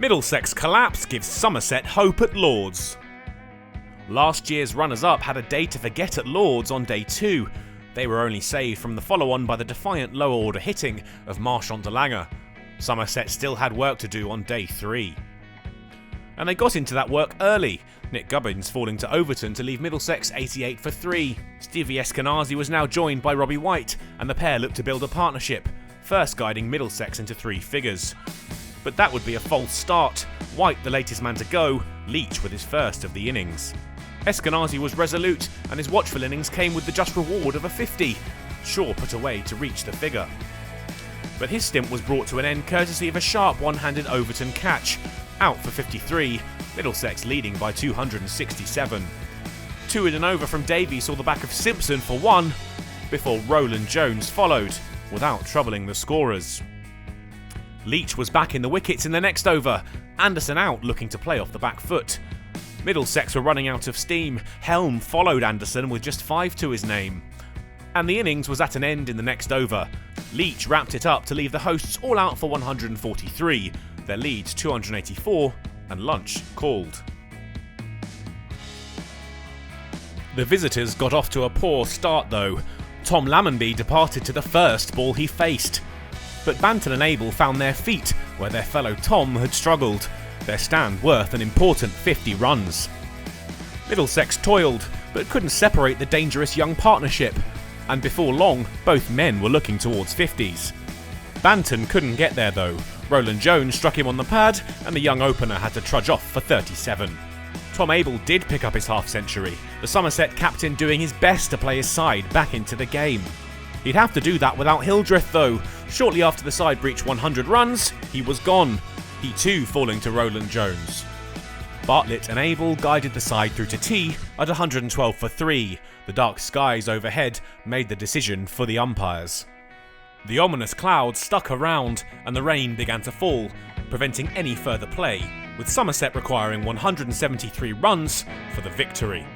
Middlesex collapse gives Somerset hope at Lord's. Last year's runners-up had a day to forget at Lord's on day 2. They were only saved from the follow-on by the defiant lower order hitting of Marchant de Lange. Somerset still had work to do on day 3. And they got into that work early, Nick Gubbins falling to Overton to leave Middlesex 88 for 3. Stevie Eskenazi was now joined by Robbie White, and the pair looked to build a partnership, first guiding Middlesex into 3 figures. But that would be a false start. White, the latest man to go, Leach with his first of the innings. Eskenazi was resolute, and his watchful innings came with the just reward of a 50, Shaw put away to reach the figure. But his stint was brought to an end courtesy of a sharp one-handed Overton catch, out for 53, Middlesex leading by 267. 2 in an over from Davey saw the back of Simpson for 1, before Roland Jones followed, without troubling the scorers. Leach was back in the wickets in the next over, Anderson out looking to play off the back foot. Middlesex were running out of steam, Helm followed Anderson with just 5 to his name. And the innings was at an end in the next over. Leach wrapped it up to leave the hosts all out for 143, their lead 284, and lunch called. The visitors got off to a poor start though. Tom Lammonby departed to the first ball he faced. But Banton and Abel found their feet where their fellow Tom had struggled, their stand worth an important 50 runs. Middlesex toiled, but couldn't separate the dangerous young partnership, and before long, both men were looking towards 50s. Banton couldn't get there though. Roland Jones struck him on the pad, and the young opener had to trudge off for 37. Tom Abel did pick up his half-century, the Somerset captain doing his best to play his side back into the game. He'd have to do that without Hildreth though. Shortly after the side reached 100 runs, he was gone, he too falling to Roland Jones. Bartlett and Abel guided the side through to tea at 112 for 3. The dark skies overhead made the decision for the umpires. The ominous clouds stuck around and the rain began to fall, preventing any further play, with Somerset requiring 173 runs for the victory.